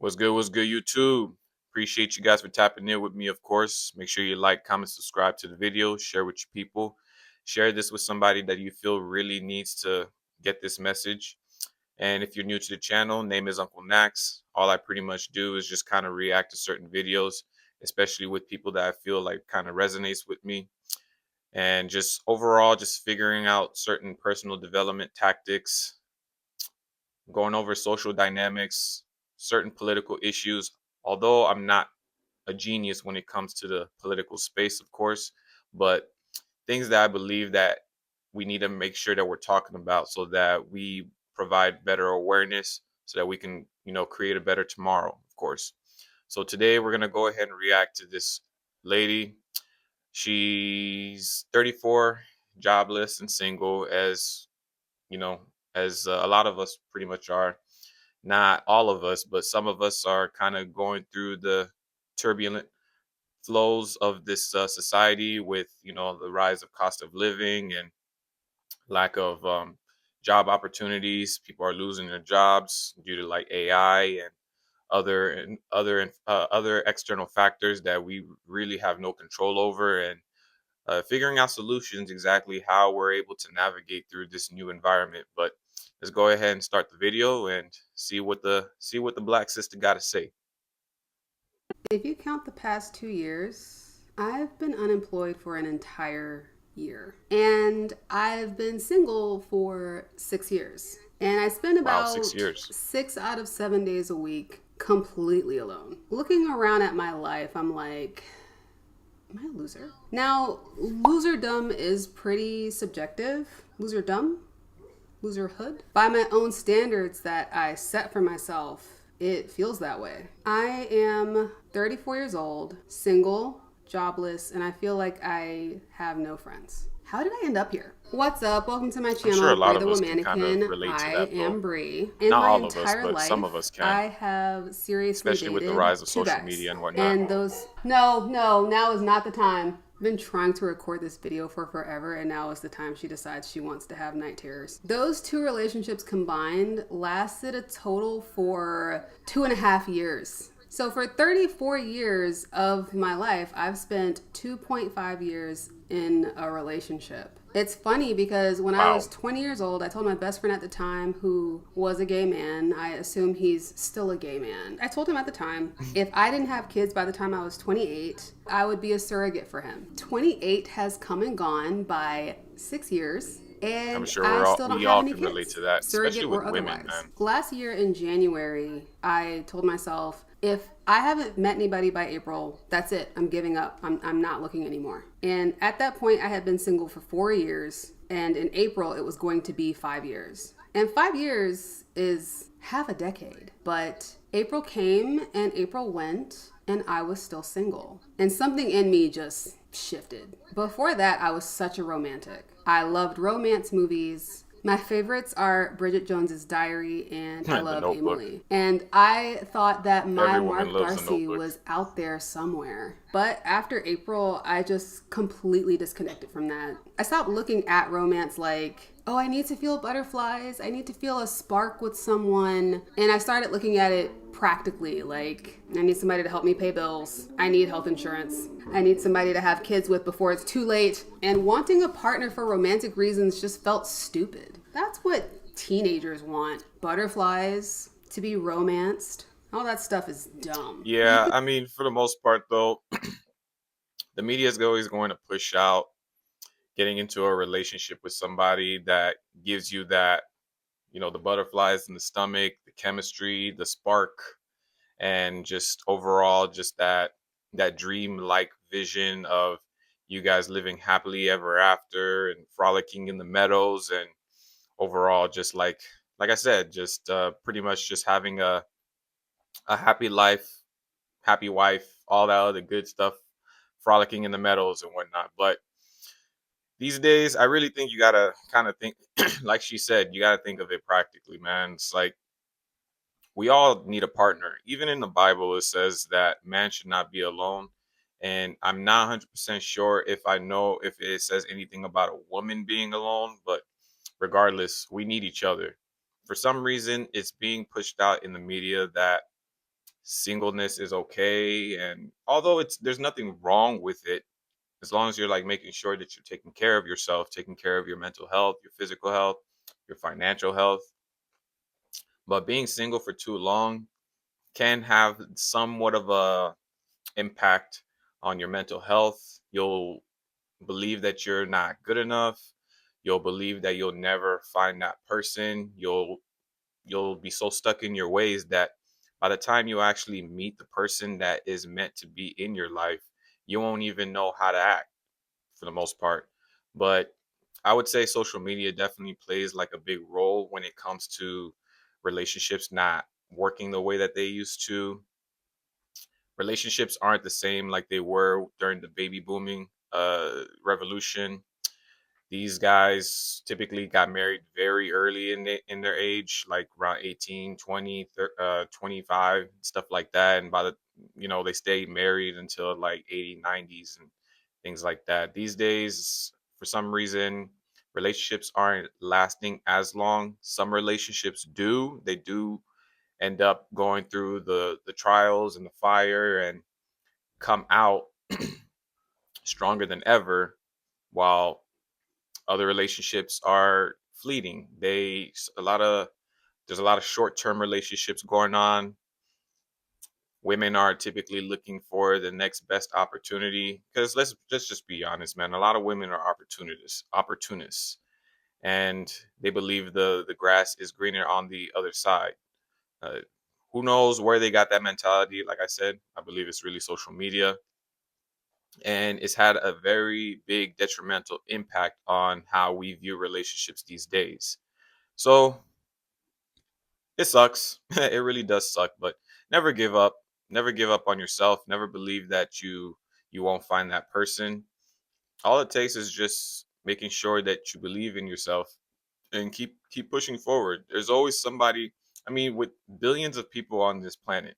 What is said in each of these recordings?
What's good, YouTube? Appreciate you guys for tapping in with me, of course. Make sure you like, comment, subscribe to the video, share with your people. Share this with somebody that you feel really needs to get this message. And if you're new to the channel, name is Uncle Knaxkz. All I pretty much do is just kind of react to certain videos, especially with people that I feel like kind of resonates with me. And just overall, just figuring out certain personal development tactics, going over social dynamics, certain political issues. Although I'm not a genius when it comes to the political space, of course, but things that I believe that we need to make sure that we're talking about so that we provide better awareness so that we can, create a better tomorrow, of course. So today we're going to go ahead and react to this lady. She's 34, jobless and single, you know, as a lot of us pretty much are. Not all of us, but some of us are kind of going through the turbulent flows of this society with, the rise of cost of living and lack of job opportunities. People are losing their jobs due to like AI and other external factors that we really have no control over, and figuring out solutions exactly how we're able to navigate through this new environment. But let's go ahead and start the video and see what the black sister got to say. If you count the past 2 years, I've been unemployed for an entire year. And I've been single for 6 years. And I spend Wow, six about years. 6 out of 7 days a week completely alone. Looking around at my life, I'm like, am I a loser? Now, loserdom is pretty subjective. Loserdom? Loserhood? By my own standards that I set for myself, it feels that way. I am 34 years old, single, jobless, and I feel like I have no friends. How did I end up here? What's up? Welcome to my I'm sure channel, a lot Bree of the us can kind of Womannequin. relate to I that, though. am Bree. In Not my all of us, entire but some of life, us can, I have seriously especially with the dated rise of two social guys. media and whatnot. And those, no, now is not the time. I've been trying to record this video for forever, and now is the time she decides she wants to have night terrors. Those two relationships combined lasted a total for 2.5 years. So for 34 years of my life, I've spent 2.5 years in a relationship. It's funny because when I was Wow. 20 years old, I told my best friend at the time, who was a gay man, I assume he's still a gay man. I told him at the time, if I didn't have kids by the time I was 28, I would be a surrogate for him. 28 has come and gone by 6 years, I'm and sure I still don't we have all any can relate kids, to that, especially surrogate with or women, otherwise. man. Last year in January, I told myself, if I haven't met anybody by April, that's it. I'm giving up. I'm not looking anymore. And at that point, I had been single for 4 years. And in April, it was going to be 5 years. And 5 years is half a decade. But April came and April went, and I was still single. And something in me just shifted. Before that, I was such a romantic. I loved romance movies. My favorites are Bridget Jones's Diary and I The Love Notebook. Emily. And I thought that my Every woman Mark loves The Darcy Notebook. was out there somewhere. But after April, I just completely disconnected from that. I stopped looking at romance like, oh, I need to feel butterflies. I need to feel a spark with someone. And I started looking at it practically, like, I need somebody to help me pay bills. I need health insurance. I need somebody to have kids with before it's too late. And wanting a partner for romantic reasons just felt stupid. That's what teenagers want. Butterflies, to be romanced. All that stuff is dumb. Yeah, I mean, for the most part, though, the media is always going to push out getting into a relationship with somebody that gives you that, the butterflies in the stomach, the chemistry, the spark, and just overall, just that dream-like vision of you guys living happily ever after and frolicking in the meadows, and overall, just like I said, just pretty much just having a happy life, happy wife, all that other good stuff, frolicking in the meadows and whatnot. But these days, I really think you gotta kind of think, like she said, you gotta think of it practically, man. It's like we all need a partner. Even in the Bible, it says that man should not be alone. And I'm not 100% sure if I know if it says anything about a woman being alone, but regardless, we need each other. For some reason, it's being pushed out in the media that singleness is okay, and although there's nothing wrong with it, as long as you're like making sure that you're taking care of yourself, taking care of your mental health, your physical health, your financial health. But being single for too long can have somewhat of a impact on your mental health. You'll believe that you're not good enough. You'll believe that you'll never find that person. You'll be so stuck in your ways that by the time you actually meet the person that is meant to be in your life, you won't even know how to act for the most part. But I would say social media definitely plays like a big role when it comes to relationships not working the way that they used to. Relationships aren't the same like they were during the baby booming revolution. These guys typically got married very early in their age, like around 18, 20, 25, stuff like that. And by the, they stayed married until like 80, 90s and things like that. These days, for some reason, relationships aren't lasting as long. Some relationships do. They do end up going through the trials and the fire and come out stronger than ever, while other relationships are fleeting. There's a lot of short-term relationships going on. Women are typically looking for the next best opportunity because let's just be honest, man. A lot of women are opportunists, and they believe the grass is greener on the other side. Uh, who knows where they got that mentality? Like I said, I believe it's really social media, and it's had a very big detrimental impact on how we view relationships these days. So it sucks. It really does suck, but never give up. Never give up on yourself. Never believe that you won't find that person. All it takes is just making sure that you believe in yourself and keep pushing forward. There's always somebody, I mean, with billions of people on this planet,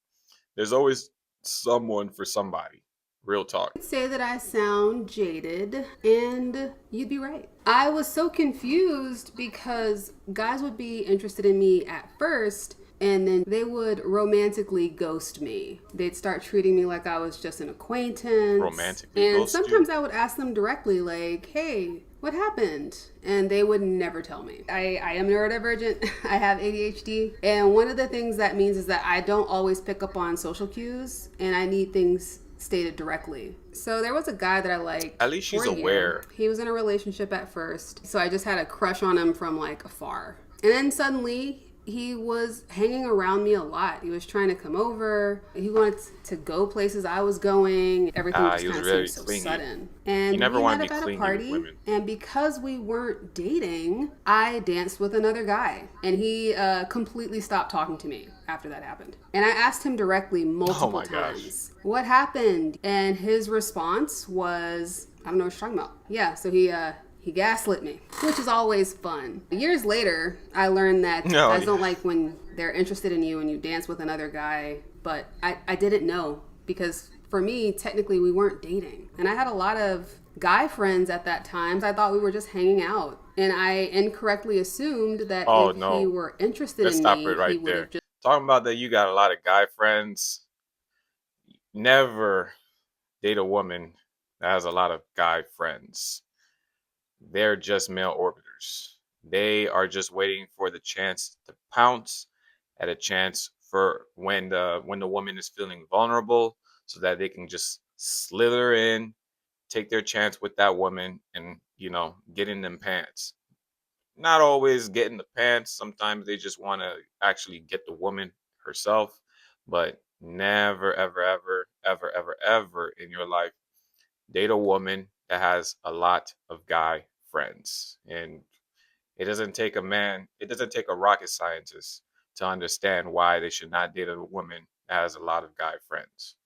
there's always someone for somebody. Real talk. Say that I sound jaded, and you'd be right. I was so confused because guys would be interested in me at first, and then they would romantically ghost me. They'd start treating me like I was just an acquaintance. Romantically And ghost you. sometimes I would ask them directly, like, hey, what happened? And they would never tell me. I am neurodivergent. I have ADHD. And one of the things that means is that I don't always pick up on social cues, and I need things stated directly. So there was a guy that I liked At least for she's a year. aware. He was in a relationship at first, so I just had a crush on him from like afar. And then suddenly he was hanging around me a lot. He was trying to come over. He wanted to go places I was going. Everything just He was kind of very seemed so clingy. sudden. You And never we want met to be up at a clingy with party. women. And because we weren't dating, I danced with another guy. And he completely stopped talking to me after that happened. And I asked him directly Oh multiple my gosh. times, what happened? And his response was, I don't know what you're talking about. Yeah, so he gaslit me, which is always fun. Years later, I learned that No, guys yeah. don't like when they're interested in you and you dance with another guy, but I didn't know because for me, technically, we weren't dating. And I had a lot of guy friends at that time. So I thought we were just hanging out. And I incorrectly assumed that Oh if he no. were interested Let's in stop it me, he right would have there. just Talking about that, you got a lot of guy friends. Never date a woman that has a lot of guy friends. They're just male orbiters. They are just waiting for the chance to pounce at a chance for when the woman is feeling vulnerable so that they can just slither in, take their chance with that woman and, get in them pants. Not always get in the pants. Sometimes they just want to actually get the woman herself, but never ever ever ever ever ever in your life date a woman that has a lot of guy friends. And it doesn't take a rocket scientist to understand why they should not date a woman that has a lot of guy friends.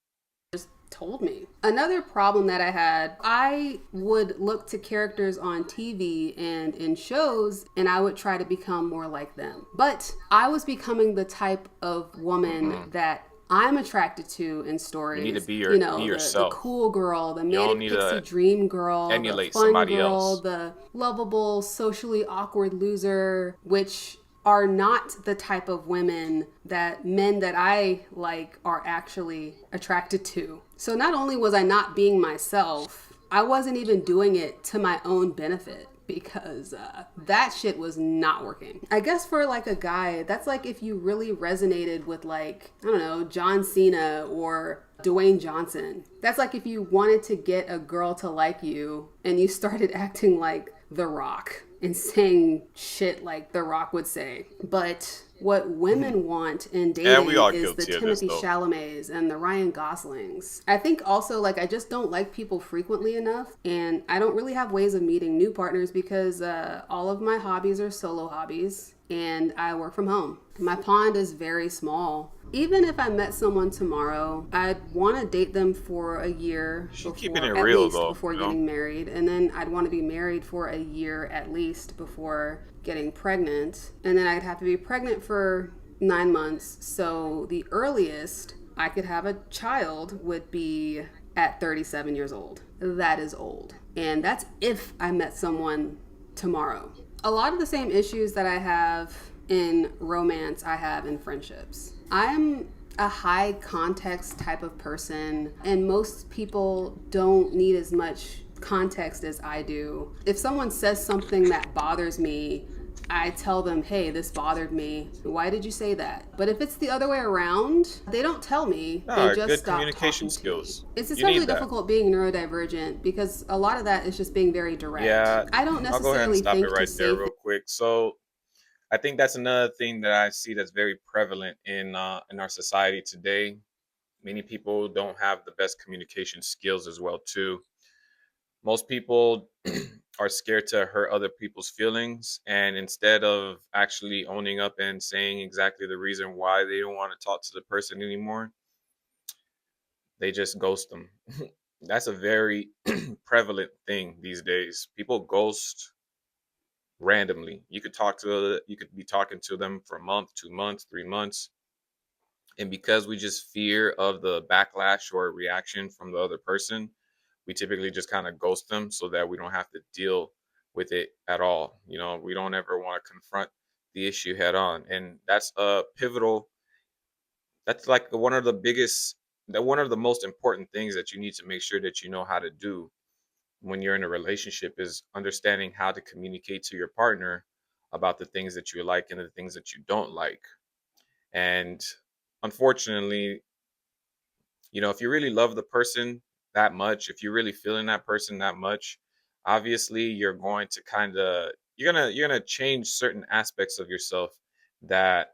told me. Another problem that I had, I would look to characters on TV and in shows, and I would try to become more like them. But I was becoming the type of woman Mm-mm. that I'm attracted to in You need to stories. be The yourself. cool girl, the You don't manic need pixie to dream girl, the emulate fun somebody girl, else. the lovable, socially awkward loser, which are not the type of women that men that I like are actually attracted to. So not only was I not being myself, I wasn't even doing it to my own benefit because that shit was not working. I guess for like a guy, that's like if you really resonated with like, I don't know, John Cena or Dwayne Johnson. That's like if you wanted to get a girl to like you and you started acting like The Rock and saying shit like The Rock would say. But what women want in And we dating all is the guilty of this Timothy though. Chalamets and the Ryan Goslings. I think also like I just don't like people frequently enough, and I don't really have ways of meeting new partners because all of my hobbies are solo hobbies, and I work from home. My pond is very small. Even if I met someone tomorrow, I'd want to date them for a year She's keeping it before, at real least though, before you know. getting married. And then I'd want to be married for a year at least before getting pregnant. And then I'd have to be pregnant for 9 months. So the earliest I could have a child would be at 37 years old. That is old. And that's if I met someone tomorrow. A lot of the same issues that I have in romance, I have in friendships. I'm a high context type of person, and most people don't need as much context as I do. If someone says something that bothers me, I tell them, hey, this bothered me. Why did you say that? But if it's the other way around, they don't tell me. They No, just good stop communication talking to me. skills. It's You especially need that. difficult being neurodivergent because a lot of that is just being very direct. Yeah, I don't I'll go ahead and necessarily stop it think to right there say real quick. So I think that's another thing that I see that's very prevalent in our society today. Many people don't have the best communication skills as well too. Most people are scared to hurt other people's feelings, and instead of actually owning up and saying exactly the reason why they don't want to talk to the person anymore, they just ghost them. That's a very prevalent thing these days. People ghost randomly. You could be talking to them for a month, 2 months, 3 months, and because we just fear of the backlash or reaction from the other person, we typically just kind of ghost them so that we don't have to deal with it at all. You know, we don't ever want to confront the issue head on, and that's a pivotal. That's like one of the most important things that you need to make sure that you know how to do when you're in a relationship is understanding how to communicate to your partner about the things that you like and the things that you don't like. And unfortunately, you know, if you really love the person that much, if you're really feeling that person that much, obviously you're gonna change certain aspects of yourself that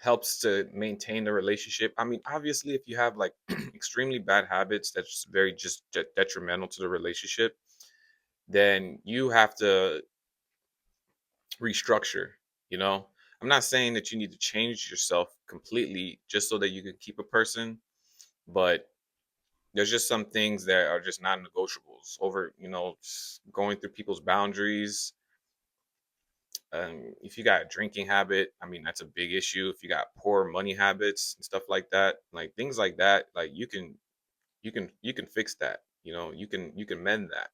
helps to maintain the relationship. I mean, obviously, if you have like extremely bad habits that's very just detrimental to the relationship, then you have to restructure, you know? I'm not saying that you need to change yourself completely just so that you can keep a person, but there's just some things that are just non-negotiables over, you know, going through people's boundaries. If you got a drinking habit, I mean, that's a big issue. If you got poor money habits and stuff like that, like things like that, like you can fix that. You know, you can mend that.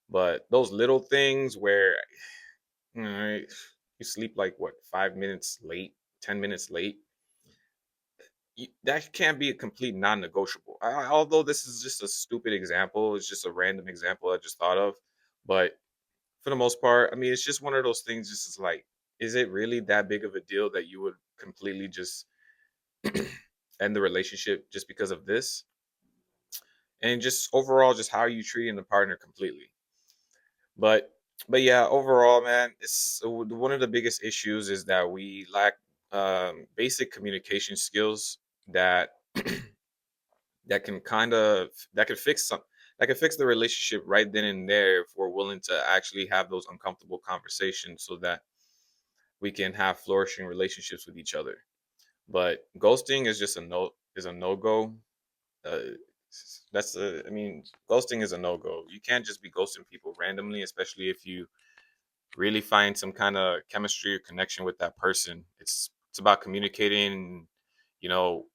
But those little things where right, you sleep like what 5 minutes late, 10 minutes late, that can't be a complete non-negotiable. Although this is just a stupid example, it's just a random example I just thought of. But for the most part, I mean, it's just one of those things. Just is like, is it really that big of a deal that you would completely just end the relationship just because of this? And just overall, just how you treating the partner completely. But but yeah, overall, man, it's one of the biggest issues is that we lack basic communication skills that that can kind of that could fix some that could fix the relationship right then and there if we're willing to actually have those uncomfortable conversations so that we can have flourishing relationships with each other. But ghosting is just a no go. Uh, I mean, ghosting is a no go. You can't just be ghosting people randomly, especially if you really find some kind of chemistry or connection with that person. It's about communicating, you know,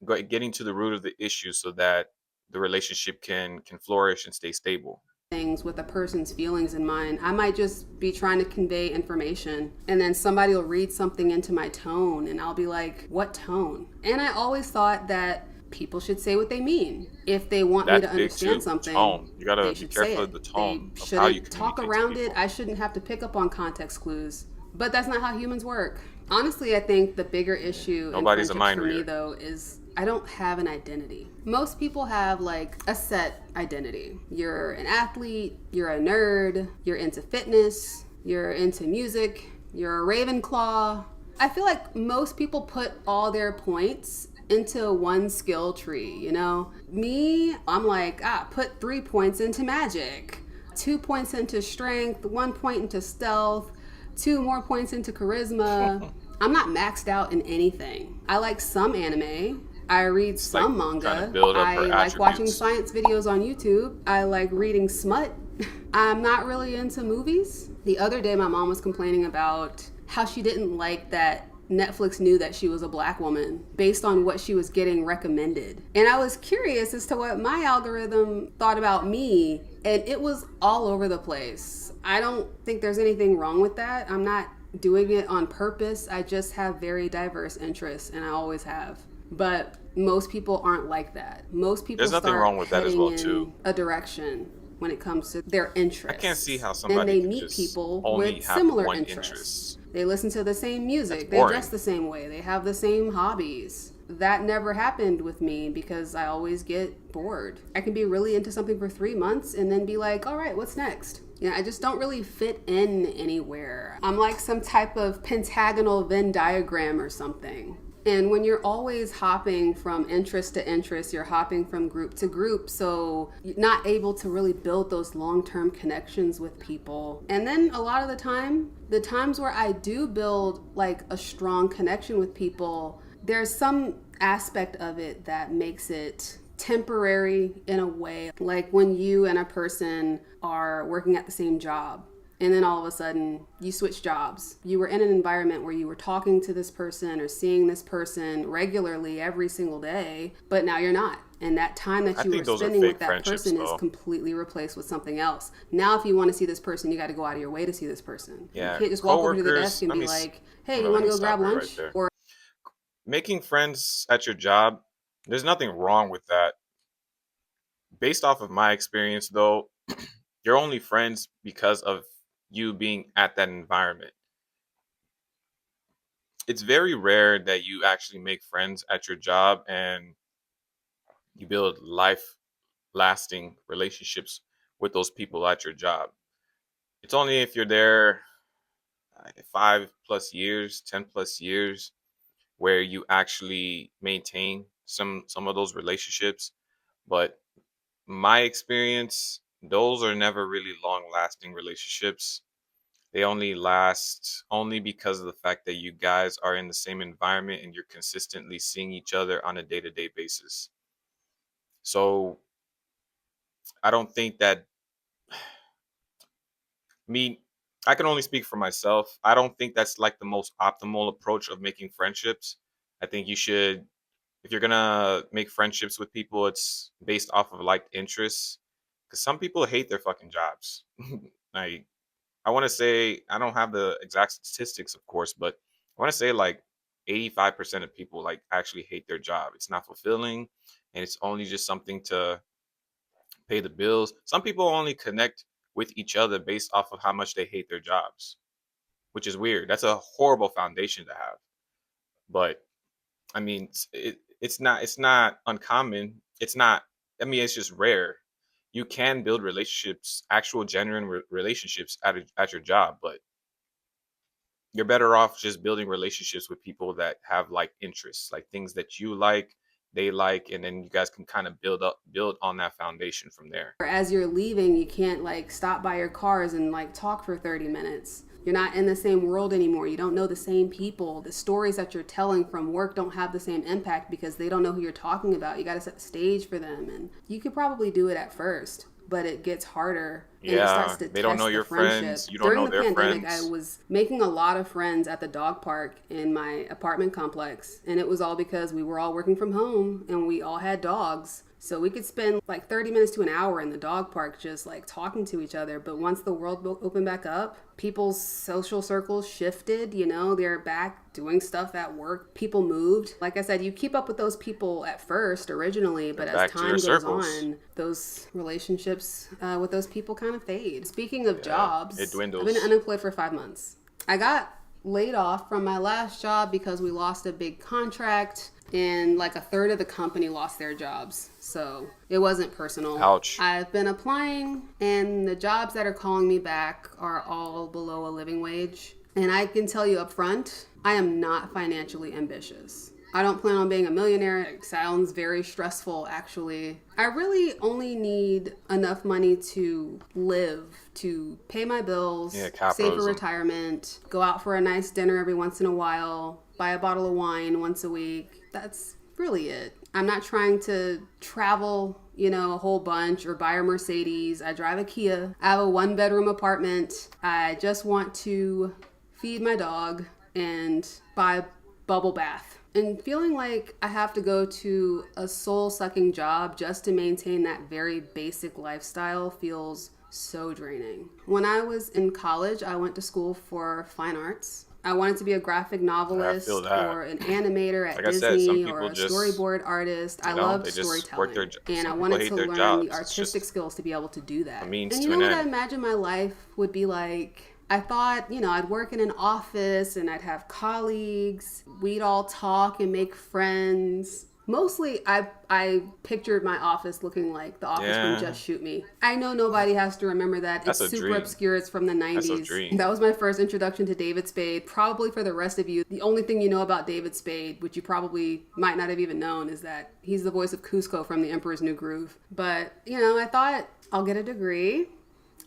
getting to the root of the issue so that the relationship can flourish and stay stable. things with a person's feelings in mind. I might just be trying to convey information, and then somebody will read something into my tone, and I'll be like, what tone? And I always thought that people should say what they mean. If they want me That's to big understand too. something, Tone. You gotta they be should say careful of it. the They tone of how you shouldn't talk communicate to around it. people. I shouldn't have to pick up on context clues. But that's not how humans work. Honestly, I think the bigger issue in Nobody's a friendships mind for me, reader. though, is I don't have an identity. Most people have like a set identity. You're an athlete, you're a nerd, you're into fitness, you're into music, you're a Ravenclaw. I feel like most people put all their points into one skill tree, you know? Me, I'm like, put 3 points into magic, 2 points into strength, 1 point into stealth, 2 more points into charisma. I'm not maxed out in anything. I like some anime. I read It's like some trying to manga. build up I her like watching attributes. science videos on YouTube. I like reading smut. I'm not really into movies. The other day, my mom was complaining about how she didn't like that Netflix knew that she was a black woman based on what she was getting recommended. And I was curious as to what my algorithm thought about me, and it was all over the place. I don't think there's anything wrong with that. I'm not doing it on purpose. I just have very diverse interests, and I always have. But most people aren't like that. Most people There's nothing start wrong with that as heading well too. in a direction when it comes to their I can't see interests. how And somebody they can meet just people only with have similar one interests. interest. They listen to the same That's music, they boring. dress the same way, they have the same hobbies. That never happened with me because I always get bored. I can be really into something for 3 months and then be like, all right, what's next? I just don't really fit in anywhere. I'm like some type of pentagonal Venn diagram or something. And when you're always hopping from interest to interest, you're hopping from group to group, so you're not able to really build those long-term connections with people. And then a lot of the times where I do build like a strong connection with people, there's some aspect of it that makes it temporary in a way. Like when you and a person are working at the same job, and then all of a sudden you switch jobs. You were in an environment where you were talking to this person or seeing this person regularly every single day, but now you're not. And that time I that you were think those are spending with fake that friendships person is though. completely replaced with something else. Now, if you want to see this person, you got to go out of your way to see this person. You Yeah, can't just walk over to the desk coworkers. and Let be me like, hey, you let want me to go stop grab it right lunch? there. Or Making friends at your job, there's nothing wrong with that. Based off of my experience though, you're only friends because of you being at that environment. It's very rare that you actually make friends at your job and you build life lasting relationships with those people at your job. It's only if you're there 5 plus years, 10 plus years, where you actually maintain some of those relationships. But my experience, those are never really long lasting relationships. They only last only because of the fact that you guys are in the same environment and you're consistently seeing each other on a day-to-day basis. So I don't think that me I can only speak for myself. I don't think that's like the most optimal approach of making friendships. I think you should, if you're gonna make friendships with people, it's based off of like interests. Because some people hate their fucking jobs. Like I want to say, I don't have the exact statistics, of course, but I want to say like 85% of people like actually hate their job. It's not fulfilling, and it's only just something to pay the bills. Some people only connect with each other based off of how much they hate their jobs, which is weird. That's a horrible foundation to have. But I mean, it's not uncommon. It's not. I mean, it's just rare. You can build relationships, actual genuine relationships at your job, but you're better off just building relationships with people that have like interests, like things that you like, they like, and then you guys can kind of build on that foundation from there. as you're leaving, you can't like stop by your cars and like talk for 30 minutes. You're not in the same world anymore. You don't know the same people. The stories that you're telling from work don't have the same impact because they don't know who you're talking about. You got to set the stage for them. And you could probably do it at first, but it gets harder and it starts Yeah, to they don't know test the your friendship. friends. You don't During know the their pandemic, I friends. was making a lot of friends at the dog park in my apartment complex, and it was all because we were all working from home and we all had dogs. So we could spend like 30 minutes to an hour in the dog park just like talking to each other. But once the world opened back up, people's social circles shifted, you know, they're back doing stuff at work. People moved. Like I said, you keep up with those people at first originally, They're but as back to their time goes circles. on, those relationships with those people kind of fade. Speaking of Yeah, it jobs, I've been dwindles. unemployed for 5 months. I got laid off from my last job because we lost a big contract and like a third of the company lost their jobs. So it wasn't personal. Ouch. I've been applying, and the jobs that are calling me back are all below a living wage. And I can tell you up front, I am not financially ambitious. I don't plan on being a millionaire. It sounds very stressful, actually. I really only need enough money to live, to pay my bills, Yeah, save for capitalism. retirement, go out for a nice dinner every once in a while, buy a bottle of wine once a week. That's really it. I'm not trying to travel, you know, a whole bunch or buy a Mercedes. I drive a Kia. I have a 1-bedroom apartment. I just want to feed my dog and buy a bubble bath. And feeling like I have to go to a soul-sucking job just to maintain that very basic lifestyle feels so draining. When I was in college, I went to school for fine arts. I wanted to be a graphic I feel novelist that. or an animator at Like I said, some Disney or people a just, storyboard artist. I you know, loved they just work storytelling, and I some people wanted hate to their learn the jobs. It's artistic just skills to be able to do that. a means And you to know an what I end. imagine my life would be like? I thought, you know, I'd work in an office and I'd have colleagues. We'd all talk and make friends. Mostly, I pictured my office looking like the office from Yeah, Just Shoot Me. I know nobody has to remember that. It's that's a super dream. obscure. It's from the That's a 90s. dream. That was my first introduction to David Spade. Probably for the rest of you, the only thing you know about David Spade, which you probably might not have even known, is that he's the voice of Cusco from The Emperor's New Groove. But, you know, I thought I'll get a degree.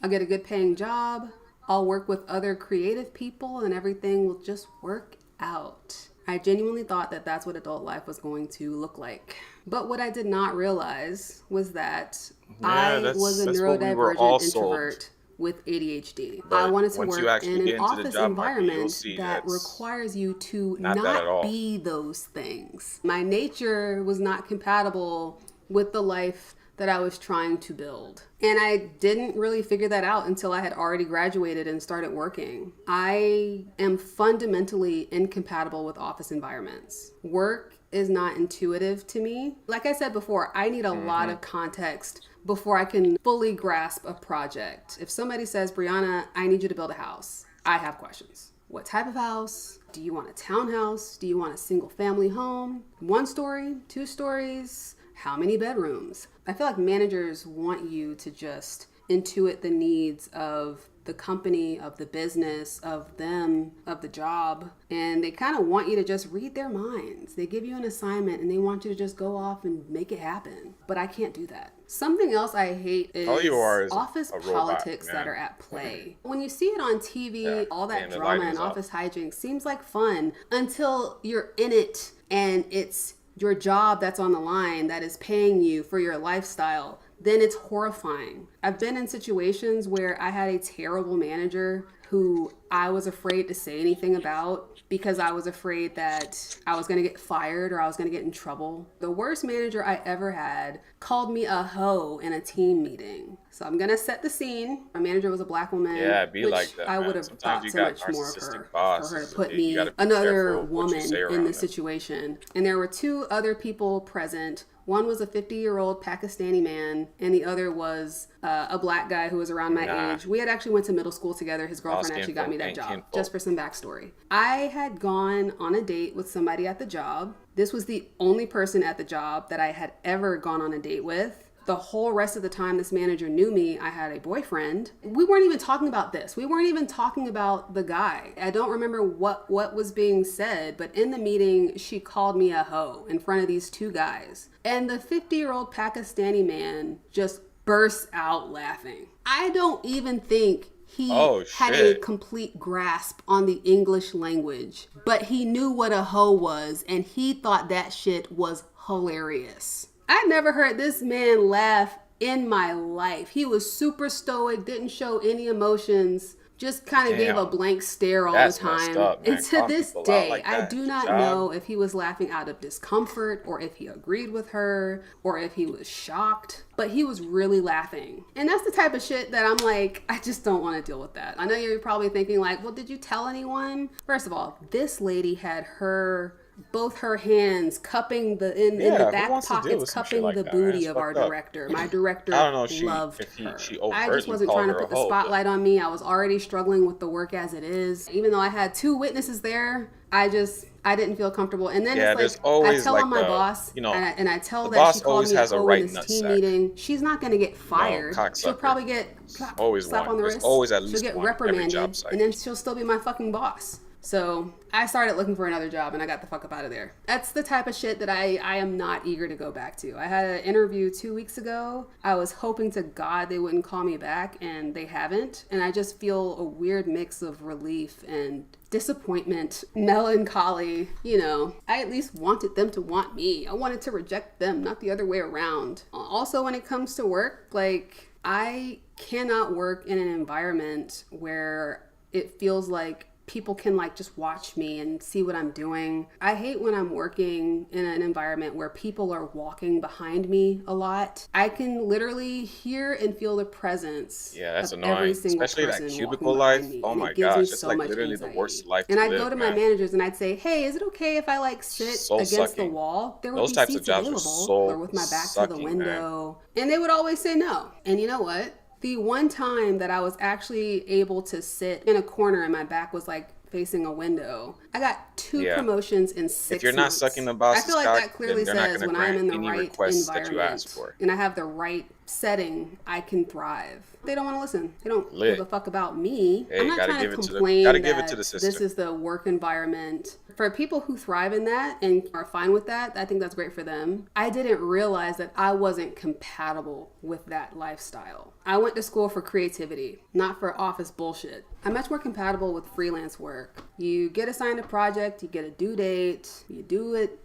I'll get a good paying job. I'll work with other creative people and everything will just work out. I genuinely thought that that's what adult life was going to look like. But what I did not realize was that Yeah, I was a that's what we were all neurodivergent sold. introvert with ADHD. I But wanted to once you work actually in an get into the office job market, you'll environment see that that's requires you to not that at not all. be those things. My nature was not compatible with the life that I was trying to build. And I didn't really figure that out until I had already graduated and started working. I am fundamentally incompatible with office environments. Work is not intuitive to me. Like I said before, I need a lot of context before I can fully grasp a project. If somebody says, Brianna, I need you to build a house, I have questions. What type of house? Do you want a townhouse? Do you want a single family home? 1 story, 2 stories? How many bedrooms? I feel like managers want you to just intuit the needs of the company, of the business, of them, of the job. And they kind of want you to just read their minds. They give you an assignment and they want you to just go off and make it happen. But I can't do that. Something else I hate All is you are is office a robot, politics that man. are at play. When you see it on TV, Yeah, all that and the drama lighting and is off. office hijinks seems like fun until you're in it and it's your job that's on the line that is paying you for your lifestyle. Then it's horrifying. I've been in situations where I had a terrible manager who I was afraid to say anything about because I was afraid that I was going to get fired or I was going to get in trouble. The worst manager I ever had called me a hoe in a team meeting. So I'm going to set the scene. My manager was a black woman, Yeah, be which like that, I man. would have Sometimes thought you so got much more of narcissistic her for her to bosses. put You me, gotta be another careful what you woman say in around this them. situation. And there were 2 other people present. One was a 50-year-old Pakistani man, and the other was a black guy who was around my Nah. age. We had actually went to middle school together. His girlfriend All actually got me that skinfolk job. ain't kinfolk. Just for some backstory. I had gone on a date with somebody at the job. This was the only person at the job that I had ever gone on a date with. The whole rest of the time this manager knew me, I had a boyfriend. We weren't even talking about this. We weren't even talking about the guy. I don't remember what was being said, but in the meeting, she called me a hoe in front of these 2 guys. And the 50-year-old Pakistani man just burst out laughing. I don't even think he Oh, had a shit. complete grasp on the English language, but he knew what a hoe was, and he thought that shit was hilarious. I never heard this man laugh in my life. He was super stoic, didn't show any emotions, just kind of gave a Damn, blank stare all the that's messed time. up, And man. to Calling this people out day, like I that do at your not job. know if he was laughing out of discomfort or if he agreed with her or if he was shocked, but he was really laughing. And that's the type of shit that I'm like, I just don't want to deal with that. I know you're probably thinking, like, well, did you tell anyone? First of all, this lady had her both her hands cupping in the Yeah, who back wants to deal pockets, with some shit cupping like the that, man? booty It's of our fucked up. director. My I director don't know loved if her. she I just overtly wasn't called trying to her a put the hoe, but spotlight on me. I was already struggling with the work as it is. Even though I had two witnesses there, I didn't feel comfortable. And then yeah, it's there's like I always tell like on my boss, and I tell the that she boss called always me an has a O in right this team nutsack, meeting. She's not going to get fired. She'll cocksucker. probably get Always slap one. on the There's wrist. always at She'll least get one on every job reprimanded, site. and then she'll still be my fucking boss. So I started looking for another job and I got the fuck up out of there. That's the type of shit that I am not eager to go back to. I had an interview 2 weeks ago. I was hoping to God they wouldn't call me back, and they haven't. And I just feel a weird mix of relief and disappointment, melancholy. You know, I at least wanted them to want me. I wanted to reject them, not the other way around. Also, when it comes to work, like, I cannot work in an environment where it feels like people can like just watch me and see what I'm doing. I hate when I'm working in an environment where people are walking behind me a lot. I can literally hear and feel the presence Yeah, that's of every annoying. single Especially that person walking cubicle behind life. me, Oh and my it gives me gosh, it's so like much literally the anxiety. worst life And to I'd go live, to my man. managers and I'd say, hey, is it okay if I like sit Soul against the sucking. wall? There would Those be types of seats jobs are available or soul with my back to the sucking, man. window. And they would always say no. And you know what? The one time that I was actually able to sit in a corner and my back was like facing a window, I got 2 promotions in If you're six not sucking months. the I boss's feel like cock, that then clearly they're not says gonna when I'm grant in the any right requests that you ask environment for. and I have the right setting, I can thrive. They don't want to listen. They don't give Lit. a fuck about me. I'm Hey, not trying to gotta complain give it to that the this sister. is the work environment. For people who thrive in that and are fine with that, I think that's great for them. I didn't realize that I wasn't compatible with that lifestyle. I went to school for creativity, not for office bullshit. I'm much more compatible with freelance work. You get assigned a project, you get a due date, you do it,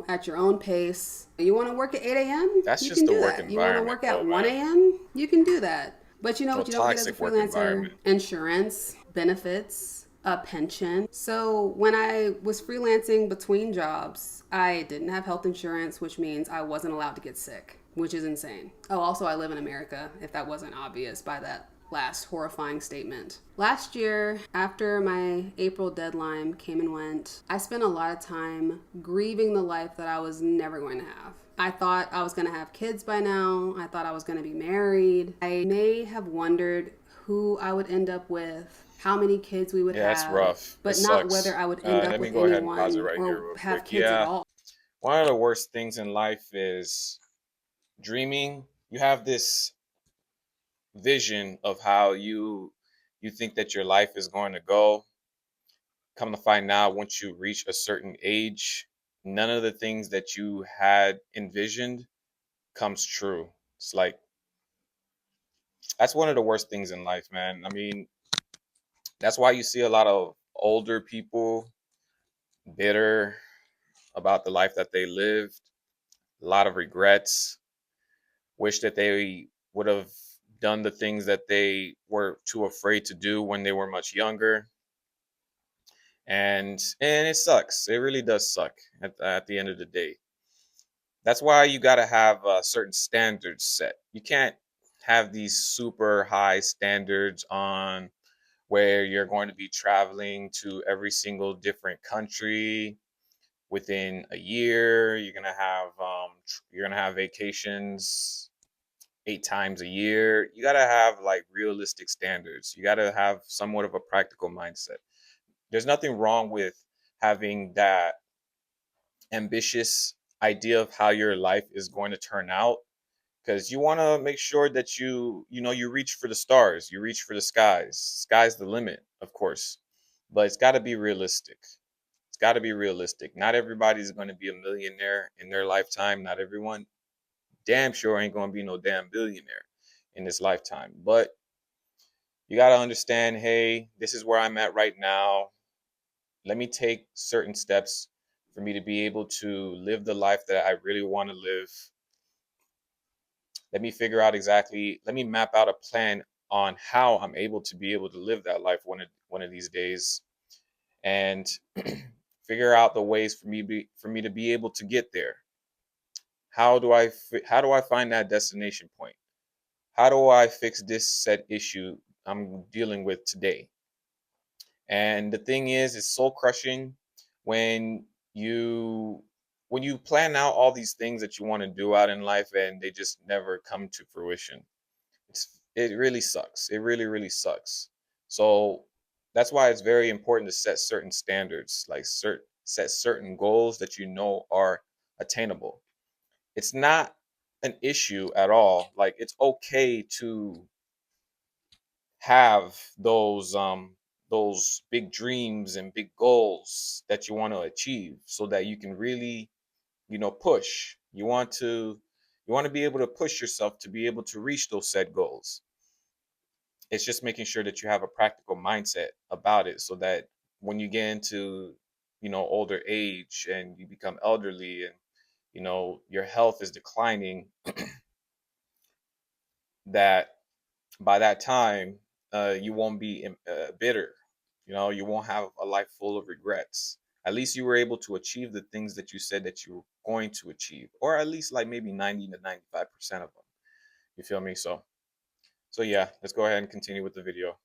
at your own pace. You want to work at 8 a.m.? That's You just can the do work that. You want to environment work though, at 1 man. a.m.? You can do that. But you know No what you don't get as a toxic work freelancer? environment. Insurance, benefits, a pension. So when I was freelancing between jobs, I didn't have health insurance, which means I wasn't allowed to get sick, which is insane. Oh, also, I live in America, if that wasn't obvious by that last horrifying statement. Last year, after my April deadline came and went, I spent a lot of time grieving the life that I was never going to have. I thought I was going to have kids by now. I thought I was going to be married. I may have wondered who I would end up with, how many kids we would Yeah, it's have, rough. It but not whether sucks. I would end up Let me with go ahead and pause it anyone right here or real have quick. kids at Yeah, all. one of the worst things in life is dreaming. You have this vision of how you think that your life is going to go. Come to find out, once you reach a certain age, none of the things that you had envisioned comes true. It's like that's one of the worst things in life, man. I mean, that's why you see a lot of older people bitter about the life that they lived, a lot of regrets, wish that they would have done the things that they were too afraid to do when they were much younger. And it sucks. It really does suck at the end of the day. That's why you got to have certain standards set. You can't have these super high standards on where you're going to be traveling to every single different country within a year. You're gonna have vacations 8 times a year. You gotta have like realistic standards. You gotta have somewhat of a practical mindset. There's nothing wrong with having that ambitious idea of how your life is going to turn out, because you want to make sure that you reach for the stars, you reach for the skies. Sky's the limit, of course, but it's got to be realistic. It's got to be realistic. Not everybody's going to be a millionaire in their lifetime. Not everyone damn sure ain't going to be no damn billionaire in this lifetime, but you got to understand, hey, this is where I'm at right now. Let me take certain steps for me to be able to live the life that I really want to live. Let me figure out exactly, let me map out a plan on how I'm able to be able to live that life one of these days, and figure out the ways for me to be able to get there. How do I find that destination point? How do I fix this said issue I'm dealing with today? And the thing is, it's soul crushing when you plan out all these things that you want to do out in life and they just never come to fruition. It really sucks. It really, really sucks. So that's why it's very important to set certain standards, like set certain goals that you know are attainable. It's not an issue at all. Like, it's okay to have those big dreams and big goals that you want to achieve, so that you can really, push. You want to be able to push yourself to be able to reach those said goals. It's just making sure that you have a practical mindset about it, so that when you get into, older age and you become elderly, and your health is declining, that by that time, you won't be bitter. You won't have a life full of regrets. At least you were able to achieve the things that you said that you were going to achieve, or at least like maybe 90 to 95% of them. You feel me? So yeah, let's go ahead and continue with the video.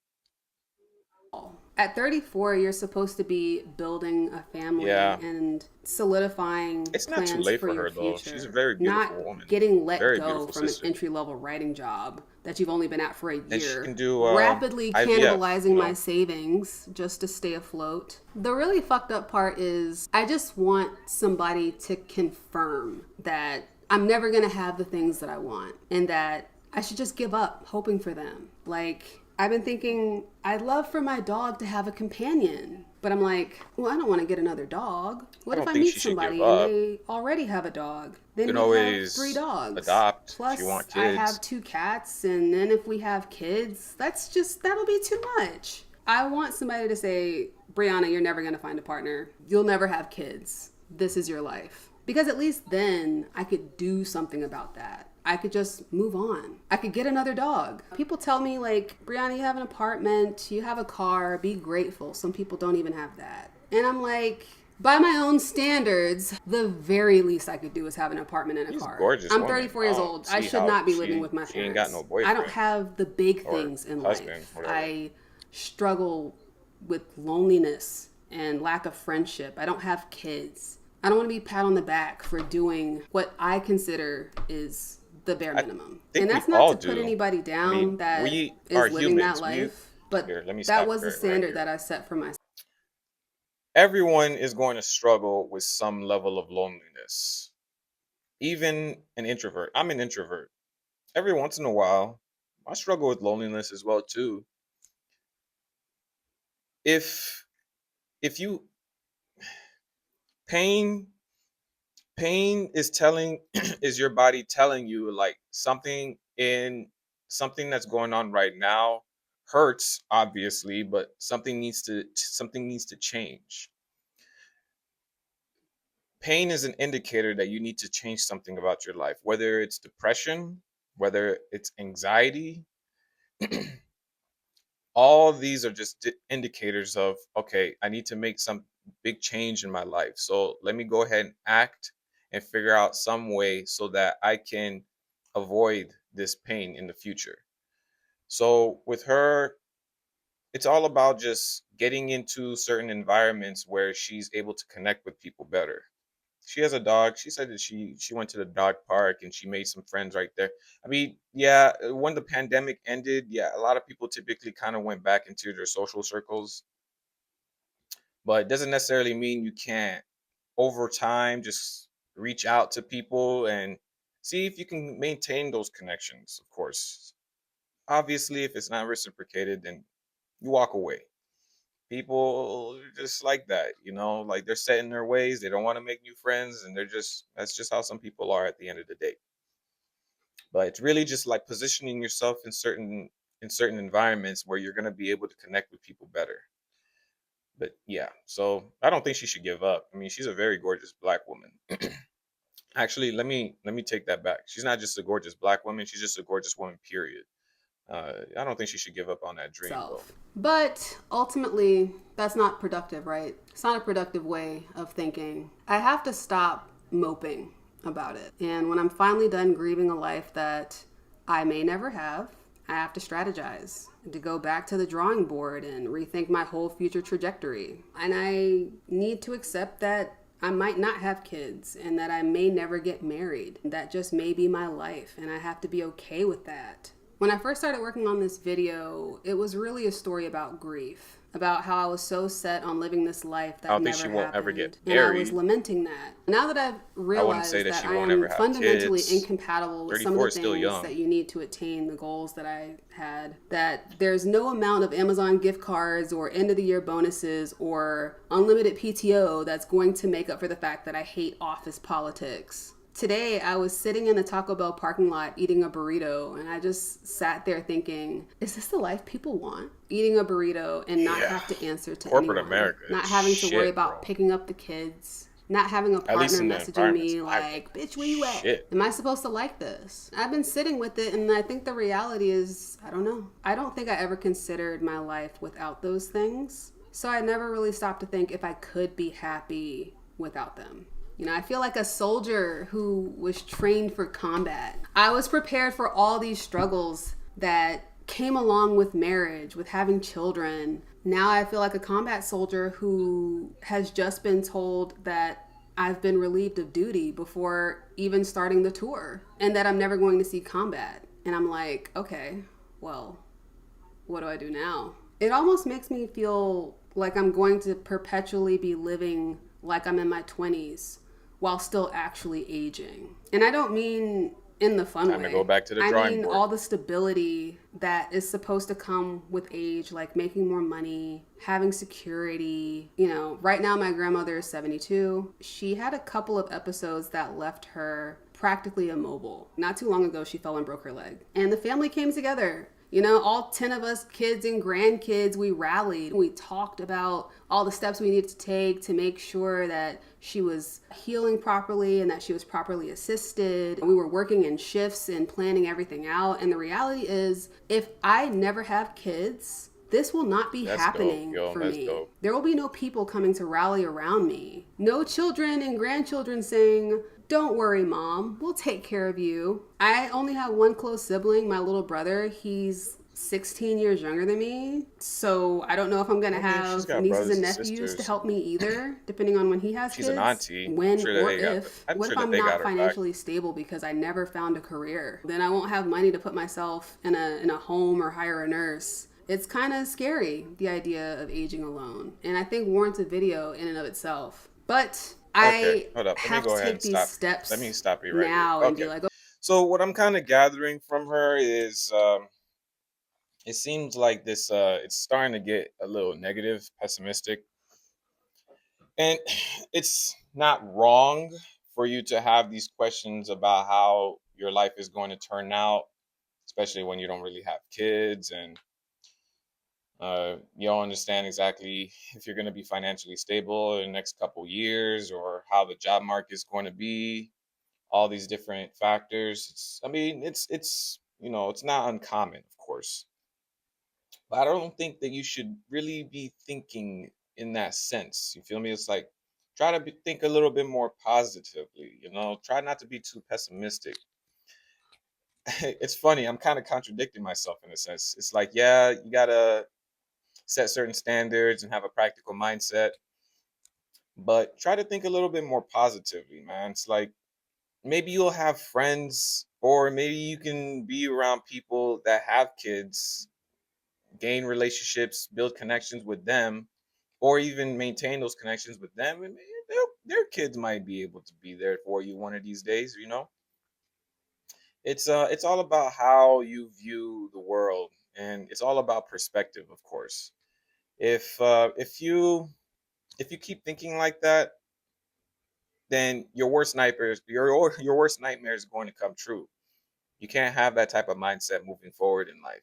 At 34, you're supposed to be building a family Yeah, and solidifying it's not too plans late for for your her though. She's a future, very not beautiful woman, getting let very go beautiful from an sister, entry level writing job that you've only been at for a and she year, can do rapidly IVF. cannibalizing my savings just to stay afloat. The really fucked up part is I just want somebody to confirm that I'm never gonna have the things that I want and that I should just give up hoping for them. Like, I've been thinking I'd love for my dog to have a companion. But I'm like, well, I don't want to get another dog. I What if don't I think meet she should give somebody and up. they already have a dog? You Then can we'd have three always dogs. adopt if you Plus, want I have kids. two cats. And then if we have kids, that'll be too much. I want somebody to say, Brianna, you're never going to find a partner. You'll never have kids. This is your life. Because at least then I could do something about that. I could just move on. I could get another dog. People tell me, like, Brianna, you have an apartment, you have a car, be grateful. Some people don't even have that. And I'm like, by my own standards, the very least I could do is have an apartment and a She's a car. gorgeous I'm woman. 34 I years don't old. I see should how not be living with my she ain't got no parents. I don't boyfriend have the big or things in husband, life. whatever. I struggle with loneliness and lack of friendship. I don't have kids. I don't want to be pat on the back for doing what I consider is the bare I minimum. And think we that's not all to put do. anybody I down mean, that we are is living that humans. We life, but Here, let me that stop was the right standard here. that I set for myself. Everyone is going to struggle with some level of loneliness. Even an introvert. I'm an introvert. Every once in a while, I struggle with loneliness as well too. If if you pain pain is telling is your body telling you like something that's going on right now hurts, obviously, but something needs to change. Pain is an indicator that you need to change something about your life, whether it's depression, whether it's anxiety. All these are just indicators of, okay, I need to make some big change in my life, so let me go ahead and act and figure out some way so that I can avoid this pain in the future. So with her, it's all about just getting into certain environments where she's able to connect with people better. She has a dog. She said that she went to the dog park and she made some friends right there. I mean, yeah, when the pandemic ended, yeah, a lot of people typically kind of went back into their social circles, but it doesn't necessarily mean you can't over time just reach out to people and see if you can maintain those connections. Of course, obviously, if it's not reciprocated, then you walk away. People are just like that, like they're set in their ways. They don't want to make new friends, and that's just how some people are at the end of the day. But it's really just like positioning yourself in certain environments where you're going to be able to connect with people better. But yeah, so I don't think she should give up. I mean, she's a very gorgeous black woman. Actually, let me take that back. She's not just a gorgeous black woman. She's just a gorgeous woman. Period. I don't think she should give up on that dream though. Self. But ultimately, that's not productive, right? It's not a productive way of thinking. I have to stop moping about it. And when I'm finally done grieving a life that I may never have, I have to strategize to go back to the drawing board and rethink my whole future trajectory. And I need to accept that I might not have kids and that I may never get married. That just may be my life, and I have to be okay with that. When I first started working on this video, it was really a story about grief, about how I was so set on living this life I that don't think she never won't ever happened. get And I was married. lamenting that. Now that I've I wouldn't say realized that that she I won't ever am have fundamentally kids. incompatible with some of 34 the is still things young. that you need to attain the goals that I had, that there's no amount of Amazon gift cards or end of the year bonuses or unlimited PTO that's going to make up for the fact that I hate office politics. Today, I was sitting in the Taco Bell parking lot eating a burrito, and I just sat there thinking, is this the life people want? Eating a burrito and not Yeah. have to answer to Corporate anyone, America not is having to worry shit, about bro. picking up the kids, not having a At least partner in the messaging environments me I work like, in. bitch, where you at? Shit. Am I supposed to like this? I've been sitting with it, and I think the reality is, I don't know. I don't think I ever considered my life without those things. So I never really stopped to think if I could be happy without them. You know, I feel like a soldier who was trained for combat. I was prepared for all these struggles that came along with marriage, with having children. Now I feel like a combat soldier who has just been told that I've been relieved of duty before even starting the tour and that I'm never going to see combat. And I'm like, okay, well, what do I do now? It almost makes me feel like I'm going to perpetually be living like I'm in my 20s while still actually aging. And I don't mean in the fun Time to go way. back to the I drawing mean board. all the stability that is supposed to come with age, like making more money, having security. You know, right now my grandmother is 72. She had a couple of episodes that left her practically immobile. Not too long ago, she fell and broke her leg. And the family came together. You know, all 10 of us, kids and grandkids, we rallied. We talked about all the steps we needed to take to make sure that she was healing properly and that she was properly assisted. We were working in shifts and planning everything out. And the reality is, if I never have kids, this will not be That's dope, happening yo. for That's me. dope. There will be no people coming to rally around me. No children and grandchildren saying, don't worry, mom, we'll take care of you. I only have one close sibling, my little brother. He's 16 years younger than me. So I don't know if I'm going to I mean, she's have got nieces brothers and and nephews to sisters. help me either, depending on when he has She's an kids, auntie. I'm when sure that or they got. if. I'm What sure if that I'm they not got her back. financially stable because I never found a career? Then I won't have money to put myself in a home or hire a nurse. It's kind of scary, the idea of aging alone. And I think warrants a video in and of itself. But Okay, I hold up. Let me have to go ahead take and these stop. Let me steps stop you right here. now and be Okay. like, So what I'm kind of gathering from her is, it seems like this. It's starting to get a little negative, pessimistic, and it's not wrong for you to have these questions about how your life is going to turn out, especially when you don't really have kids and you don't understand exactly if you're going to be financially stable in the next couple years or how the job market is going to be, all these different factors. I mean, it's it's not uncommon, of course, but I don't think that you should really be thinking in that sense. You feel me? It's like try to think a little bit more positively. Try not to be too pessimistic. It's funny. I'm kind of contradicting myself in a sense. It's like, yeah, you gotta set certain standards and have a practical mindset, but try to think a little bit more positively, man. It's like maybe you'll have friends, or maybe you can be around people that have kids, gain relationships, build connections with them, or even maintain those connections with them, and maybe their kids might be able to be there for you one of these days. It's all about how you view the world, and it's all about perspective, of course. If you keep thinking like that, then your worst nightmare is going to come true. You can't have that type of mindset moving forward in life.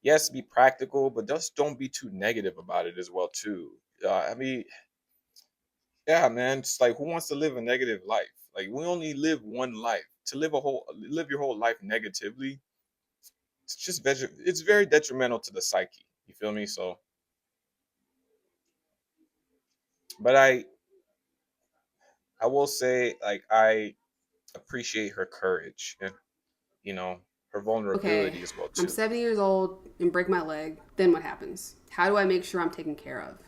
Yes, be practical, but just don't be too negative about it as well too. I mean, yeah, man, it's like who wants to live a negative life? Like, we only live one life. To live your whole life negatively, it's very detrimental to the psyche. You feel me? So, but I will say, like, I appreciate her courage and, you know, her Okay, vulnerability as well I'm too. 70 years old and break my leg. Then what happens? How do I make sure I'm taken care of?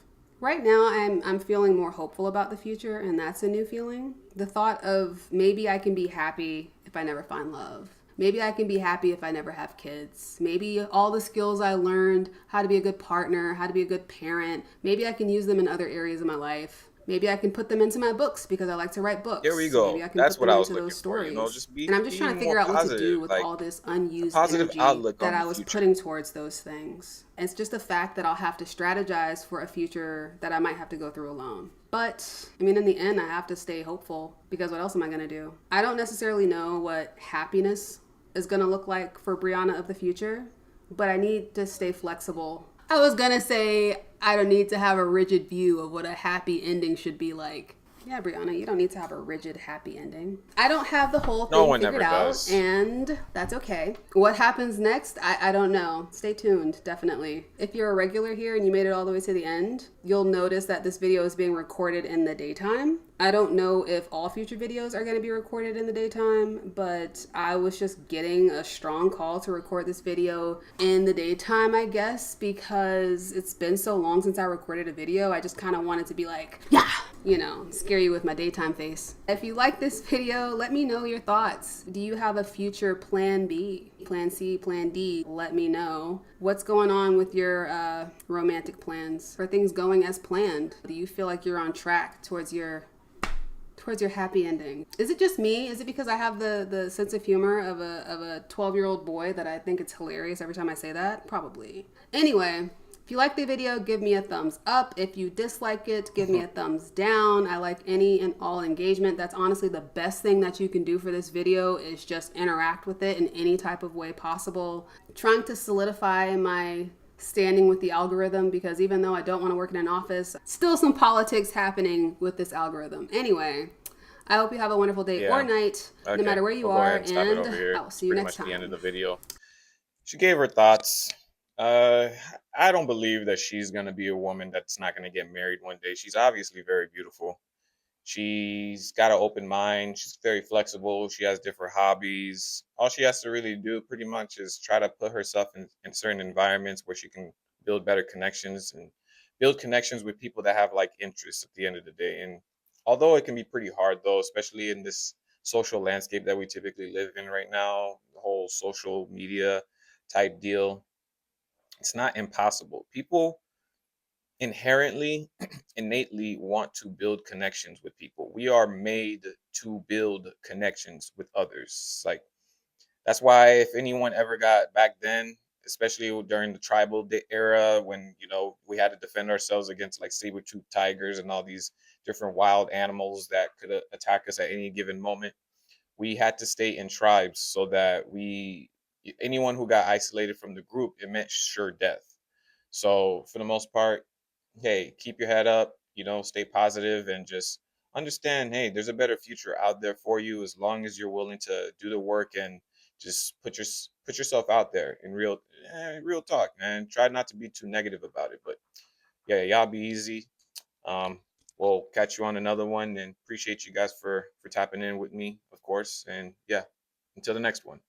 Right now, I'm feeling more hopeful about the future, and that's a new feeling. The thought of maybe I can be happy if I never find love. Maybe I can be happy if I never have kids. Maybe all the skills I learned, how to be a good partner, how to be a good parent, maybe I can use them in other areas of my life. Maybe I can put them into my books because I like to write There we books. Maybe go. I can That's put what them I was into those looking for. stories. Just And I'm just be trying to more figure out what to do positive, with like all this a unused positive energy outlook that on the I was future. putting towards those things. It's just a fact that I'll have to strategize for a future that I might have to go through alone. But, I mean, in the end, I have to stay hopeful because what else am I going to do? I don't necessarily know what happiness is going to look like for Brianna of the future, but I need to stay flexible. I was going to say I don't need to have a rigid view of what a happy ending should be like. Yeah, Brianna, you don't need to have a rigid, happy ending. I don't have the whole No thing one figured ever out, does. and that's okay. What happens next? I don't know. Stay tuned, definitely. If you're a regular here and you made it all the way to the end, you'll notice that this video is being recorded in the daytime. I don't know if all future videos are going to be recorded in the daytime, but I was just getting a strong call to record this video in the daytime, I guess, because it's been so long since I recorded a video. I just kind of wanted to be like, yeah, scare you with my daytime face. If you like this video, let me know your thoughts. Do you have a future plan B, plan C, plan D? Let me know. What's going on with your romantic plans? Are things going as planned? Do you feel like you're on track towards your happy ending? Is it just me? Is it because I have the sense of humor of a 12-year-old boy that I think it's hilarious every time I say that? Probably. Anyway, if you like the video, give me a thumbs up. If you dislike it, give me a thumbs down. I like any and all engagement. That's honestly the best thing that you can do for this video is just interact with it in any type of way possible. Trying to solidify my standing with the algorithm because even though I don't want to work in an office, still some politics happening with this algorithm. Anyway, I hope you have a wonderful day or Yeah. night, no Okay. matter where you We'll go ahead are, and stop it and over here. I will It's see you pretty next much the end of time. the video. She gave her thoughts. Uh, I don't believe that she's gonna be a woman that's not gonna get married one day. She's obviously very beautiful. She's got an open mind. She's very flexible. She has different hobbies. All she has to really do pretty much is try to put herself in certain environments where she can build better connections and build connections with people that have like interests at the end of the day. And although it can be pretty hard though, especially in this social landscape that we typically live in right now, the whole social media type deal, it's not impossible. People inherently, innately want to build connections with people. We are made to build connections with others. Like, that's why if anyone ever got back then, especially during the era when, we had to defend ourselves against like saber-toothed tigers and all these different wild animals that could attack us at any given moment, we had to stay in tribes so that anyone who got isolated from the group, it meant sure death. So for the most part, hey, keep your head up, stay positive and just understand, hey, there's a better future out there for you as long as you're willing to do the work and just put yourself out there in real talk, man. Try not to be too negative about it, but yeah, y'all be easy. Um, we'll catch you on another one and appreciate you guys for tapping in with me, of course. And yeah, until the next one.